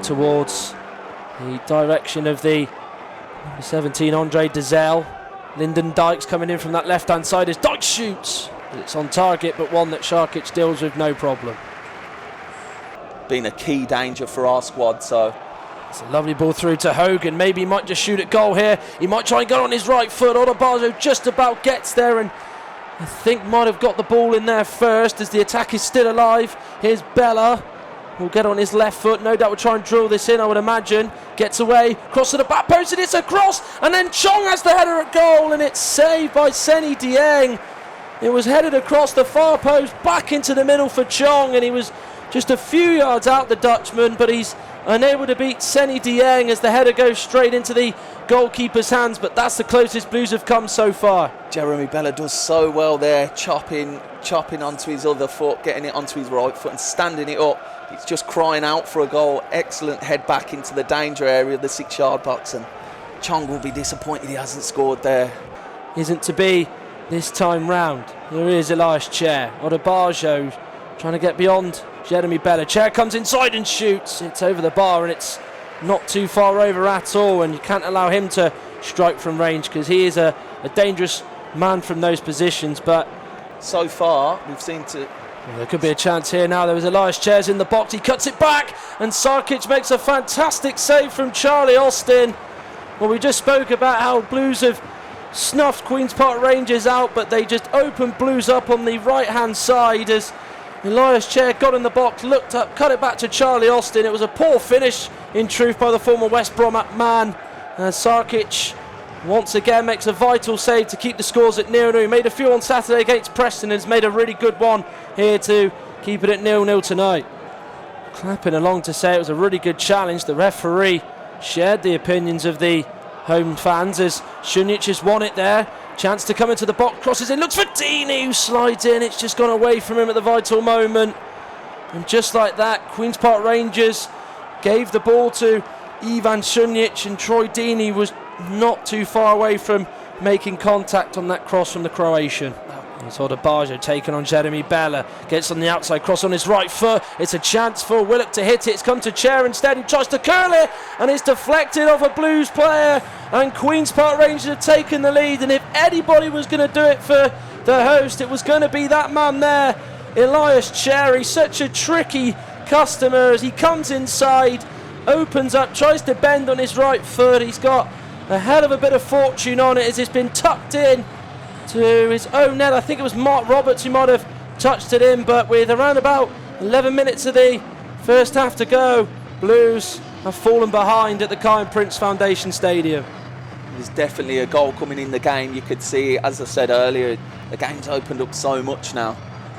towards the direction of the number 17, Andre Dezelle. Lyndon Dykes coming in from that left-hand side as Dykes shoots. It's on target, but one that Sarkic deals with no problem. Been a key danger for our squad, so it's a lovely ball through to Hogan. Maybe he might just shoot at goal here. He might try and go on his right foot. Odebajo just about gets there and I think might have got the ball in there first as the attack is still alive. Here's Bella. Will get on his left foot. No doubt will try and drill this in, I would imagine. Gets away. Cross to the back post and it's a cross. And then Chong has the header at goal and it's saved by Seny Dieng. It was headed across the far post back into the middle for Chong and he was just a few yards out, the Dutchman, but he's unable to beat Seny Dieng as the header goes straight into the goalkeeper's hands, but that's the closest Blues have come so far. Jeremy Bella does so well there, chopping onto his other foot, getting it onto his right foot and standing it up. He's just crying out for a goal. Excellent head back into the danger area of the 6-yard box, and Chong will be disappointed he hasn't scored there. Isn't to be this time round. Here is Elias Chair. Odebajo trying to get beyond Jeremy Bella. Chair comes inside and shoots. It's over the bar and it's not too far over at all, and you can't allow him to strike from range because he is a dangerous man from those positions. But so far we've seen to... Well, there could be a chance here now. There was Elias Chairs in the box. He cuts it back and Sarkic makes a fantastic save from Charlie Austin. Well, we just spoke about how Blues have snuffed Queen's Park Rangers out, but they just opened Blues up on the right hand side as Elias Chair got in the box, looked up, cut it back to Charlie Austin. It was a poor finish, in truth, by the former West Brom man. Sarkic once again makes a vital save to keep the scores at 0-0. He made a few on Saturday against Preston and has made a really good one here to keep it at 0-0 tonight. Clapping along to say it was a really good challenge. The referee shared the opinions of the home fans as Šunjić has won it there. Chance to come into the box, crosses in, looks for Deeney who slides in. It's just gone away from him at the vital moment. And just like that, Queen's Park Rangers gave the ball to Ivan Šunjić and Troy Deeney was not too far away from making contact on that cross from the Croatian. It's Odebajo taken on Jeremy Bella. Gets on the outside, cross on his right foot. It's a chance for Willock to hit it. It's come to Chair instead. He tries to curl it and it's deflected off a Blues player. And Queen's Park Rangers have taken the lead. And if anybody was going to do it for the host, it was going to be that man there, Elias Chair. He's such a tricky customer as he comes inside, opens up, tries to bend on his right foot. He's got a hell of a bit of fortune on it as it's been tucked in to his own net. I think it was Mark Roberts who might have touched it in, but with around about 11 minutes of the first half to go, Blues have fallen behind at the Kiyan Prince Foundation Stadium. There's definitely a goal coming in the game. You could see, as I said earlier, the game's opened up so much now.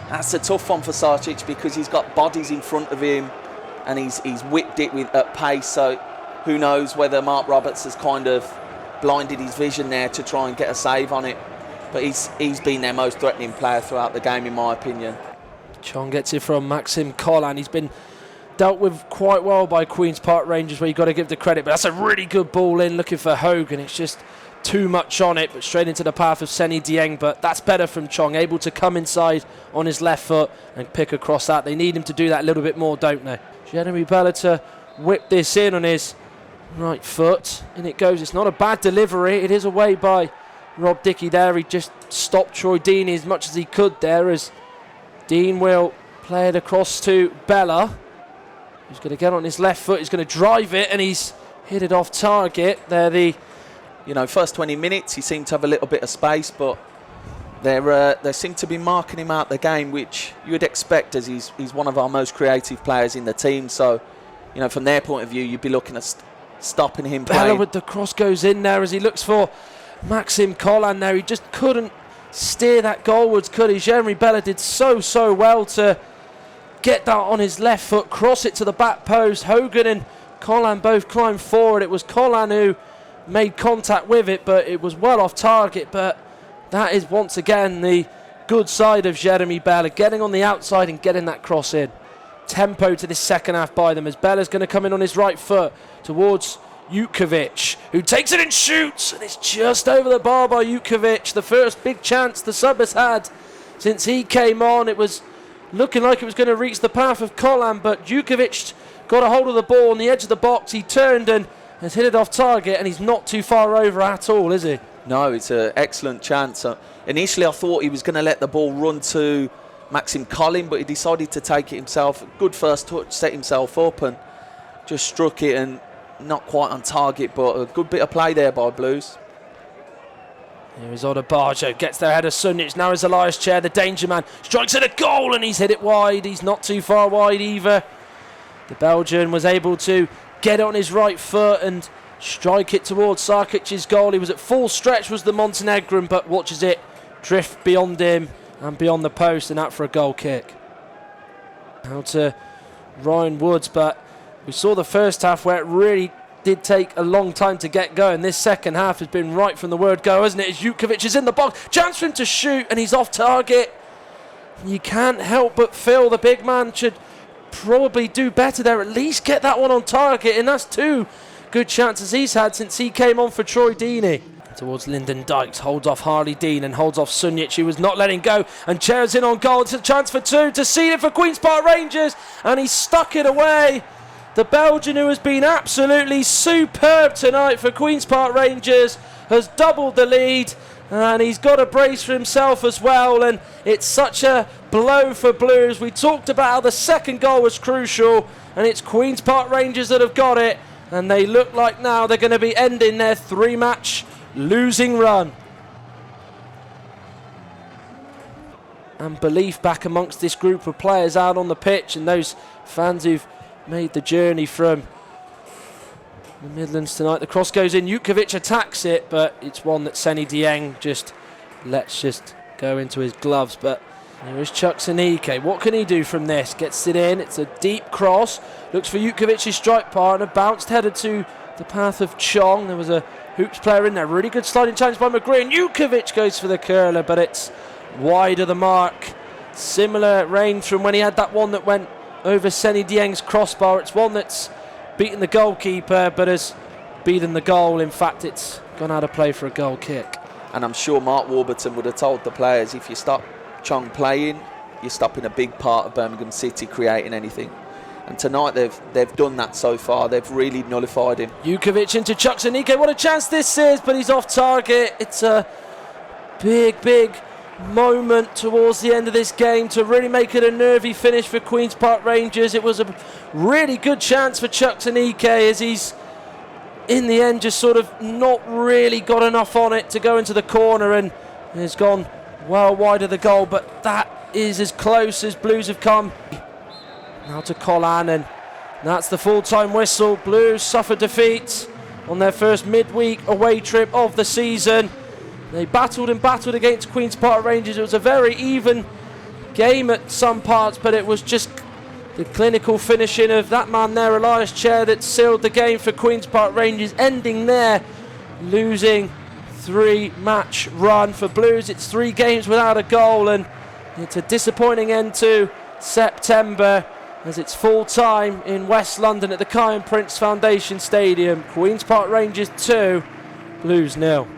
That's a tough one for Sarkic because he's got bodies in front of him and he's whipped it at pace, so who knows whether Mark Roberts has kind of blinded his vision there to try and get a save on it. But he's been their most threatening player throughout the game, in my opinion. Chong gets it from Maxim Collan. He's been dealt with quite well by Queen's Park Rangers, where you've got to give the credit. But that's a really good ball in, looking for Hogan. It's just too much on it, but straight into the path of Seny Dieng. But that's better from Chong, able to come inside on his left foot and pick across that. They need him to do that a little bit more, don't they? Jeremy Bella to whip this in on his right foot. In it goes. It's not a bad delivery. It is away by Rob Dickey there. He just stopped Troy Deeney as much as he could there, as Dean will play it across to Bella. He's going to get on his left foot. He's going to drive it and he's hit it off target. There first 20 minutes he seemed to have a little bit of space, but they seem to be marking him out the game, which you would expect as he's one of our most creative players in the team. So, from their point of view, you'd be looking at stopping him playing. Bella with the cross goes in there as he looks for Maxim Collan there. He just couldn't steer that goalwards, could he? Jeremy Bella did so well to get that on his left foot, cross it to the back post. Hogan and Collan both climbed forward. It was Collan who made contact with it, but it was well off target. But that is once again the good side of Jeremy Bella, getting on the outside and getting that cross in. Tempo to this second half by them as Bella's going to come in on his right foot towards Jutkovic, who takes it and shoots, and it's just over the bar by Jutkovic. The first big chance the sub has had since he came on. It was looking like it was going to reach the path of Collan, but Jutkovic got a hold of the ball on the edge of the box. He turned and has hit it off target, and he's not too far over at all, is he? No, it's an excellent chance. Initially, I thought he was going to let the ball run to Maxim Collin, but he decided to take it himself. Good first touch, set himself up, and just struck it, and not quite on target, but a good bit of play there by Blues. Here is Odebajo, gets there ahead of Sunjic. Now is Elias Chair, the danger man. Strikes at a goal, and he's hit it wide. He's not too far wide either. The Belgian was able to get it on his right foot and strike it towards Sarkic's goal. He was at full stretch, was the Montenegrin, but watches it drift beyond him and beyond the post, and out for a goal kick. Now to Ryan Woods, but we saw the first half where it really did take a long time to get going. This second half has been right from the word go, hasn't it? As Jutkiewicz is in the box, chance for him to shoot, and he's off target. You can't help but feel the big man should probably do better there, at least get that one on target, and that's two good chances he's had since he came on for Troy Deeney. Towards Lyndon Dykes, holds off Harley Dean and holds off Sunjic, who was not letting go, and Chair's in on goal. It's a chance for two to see it for Queen's Park Rangers, and he stuck it away. The Belgian, who has been absolutely superb tonight for Queen's Park Rangers, has doubled the lead, and he's got a brace for himself as well, and it's such a blow for Blues. We talked about how the second goal was crucial, and it's Queen's Park Rangers that have got it, and they look like now they're going to be ending their three-match losing run. And belief back amongst this group of players out on the pitch, and those fans who've made the journey from the Midlands tonight. The cross goes in, Jutkiewicz attacks it, but it's one that Seny Dieng just lets go into his gloves. But there is Chuck Sanike. What can he do from this? Gets it in, it's a deep cross, looks for Jutkiewicz's strike partner, bounced headed to the path of Chong. There was a Hoops player in there, really good sliding challenge by McGree, and Jutkiewicz goes for the curler, but it's wide of the mark. Similar range from when he had that one that went over Seny Dieng's crossbar. It's one that's beaten the goalkeeper, but has beaten the goal. In fact, it's gone out of play for a goal kick. And I'm sure Mark Warburton would have told the players, if you stop Chong playing, you're stopping a big part of Birmingham City creating anything. And tonight they've done that so far. They've really nullified him. Jutkiewicz into Chuck Sanike. What a chance this is, but he's off target. It's a big moment towards the end of this game to really make it a nervy finish for Queen's Park Rangers. It was a really good chance for Chuck Sanike, as he's in the end just sort of not really got enough on it to go into the corner, and has gone well wide of the goal, but that is as close as Blues have come. Now to Collan, and that's the full-time whistle. Blues suffer defeat on their first midweek away trip of the season. They battled against Queen's Park Rangers. It was a very even game at some parts, but it was just the clinical finishing of that man there, Elias Chair, that sealed the game for Queen's Park Rangers, ending their losing three-match run for Blues. It's 3 games without a goal, and it's a disappointing end to September, as it's full time in West London at the Kiyan Prince Foundation Stadium. Queen's Park Rangers 2, Blues 0.